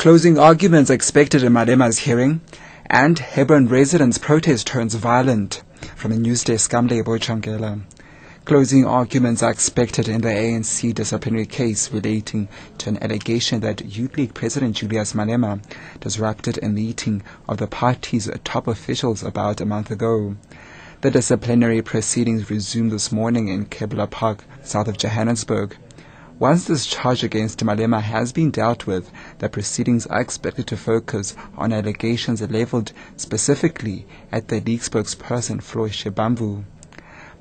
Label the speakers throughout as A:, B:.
A: Closing arguments expected in Malema's hearing, and Hebron residents' protest turns violent. From the news desk, Kamlebo Changela. Closing arguments are expected in the ANC disciplinary case relating to an allegation that Youth League President Julius Malema disrupted a meeting of the party's top officials about a month ago. The disciplinary proceedings resumed this morning in Kebla Park, south of Johannesburg. Once this charge against Malema has been dealt with, the proceedings are expected to focus on allegations leveled specifically at the League spokesperson Floyd Shebamvu.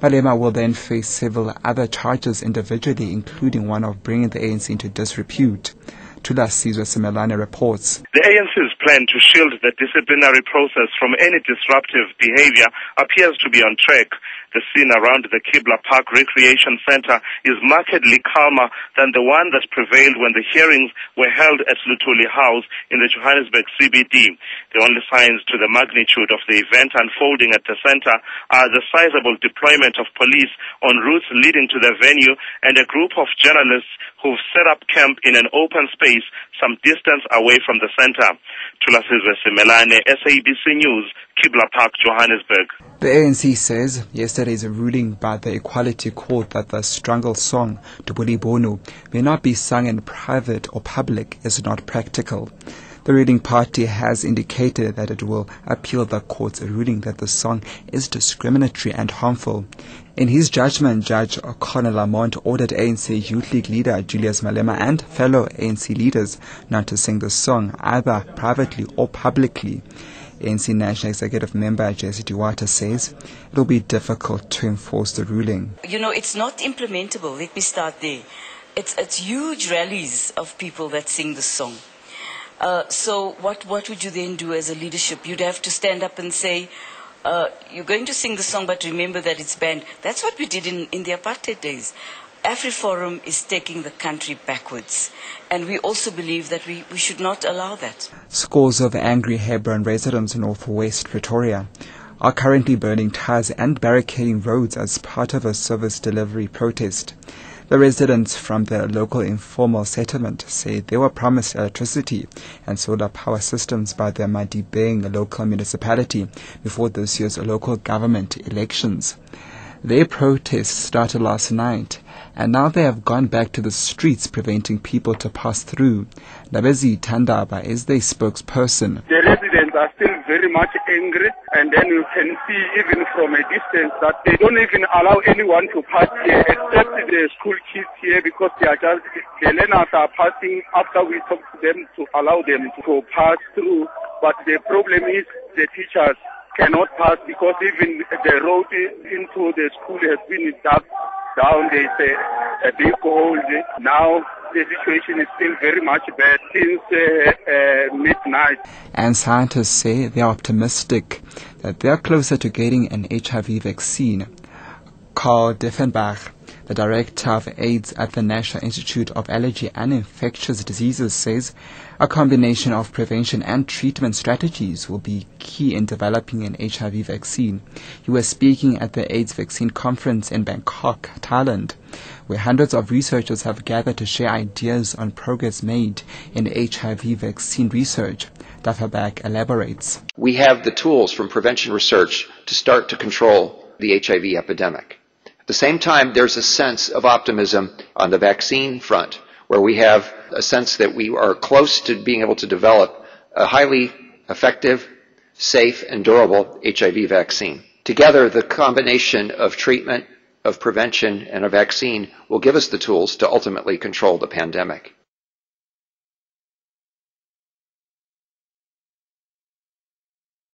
A: Malema will then face several other charges individually, including one of bringing the ANC into disrepute. Tula Sizwe Simelane reports.
B: The ANC's plan to shield the disciplinary process from any disruptive behavior appears to be on track. The scene around the Kebla Park Recreation Center is markedly calmer than the one that prevailed when the hearings were held at Luthuli House in the Johannesburg CBD. The only signs to the magnitude of the event unfolding at the center are the sizable deployment of police on routes leading to the venue and a group of journalists who've set up camp in an open space some distance away from the center. Tula Sizwe Simelane, SABC News, Kebla Park, Johannesburg.
A: The ANC says yesterday's ruling by the Equality Court that the strangle song Dubuli Bono may not be sung in private or public is not practical. The ruling party has indicated that it will appeal the court's ruling that the song is discriminatory and harmful. In his judgment, Judge Conor Lamont ordered ANC Youth League leader Julius Malema and fellow ANC leaders not to sing the song either privately or publicly. ANC National Executive Member Jesse Duwata says it will be difficult to enforce the ruling.
C: You know, it's not implementable. Let me start there. It's huge rallies of people that sing the song. So what would you then do as a leadership? You'd have to stand up and say, you're going to sing the song, but remember that it's banned. That's what we did in the apartheid days. AfriForum is taking the country backwards, and we also believe that we should not allow that.
A: Scores of angry Hebron residents in northwest Pretoria are currently burning tires and barricading roads as part of a service delivery protest. The residents from the local informal settlement say they were promised electricity and solar power systems by the Madibeng local municipality before this year's local government elections. Their protest started last night, and now they have gone back to the streets, preventing people to pass through. Nabezi Tandaba is their spokesperson.
D: The residents are still very much angry, and then you can see even from a distance that they don't even allow anyone to pass here except the school kids here, because the learners are passing after we talk to them to allow them to pass through. But the problem is the teachers cannot pass because even the road into the school has been dug down. There's a big hole. Now the situation is still very much bad since midnight.
A: And scientists say they are optimistic that they are closer to getting an HIV vaccine. Carl Diffenbach, the director of AIDS at the National Institute of Allergy and Infectious Diseases, says a combination of prevention and treatment strategies will be key in developing an HIV vaccine. He was speaking at the AIDS vaccine conference in Bangkok, Thailand, where hundreds of researchers have gathered to share ideas on progress made in HIV vaccine research. Diffenbach elaborates.
E: We have the tools from prevention research to start to control the HIV epidemic. At the same time, there's a sense of optimism on the vaccine front, where we have a sense that we are close to being able to develop a highly effective, safe, and durable HIV vaccine. Together, the combination of treatment, of prevention, and a vaccine will give us the tools to ultimately control the pandemic.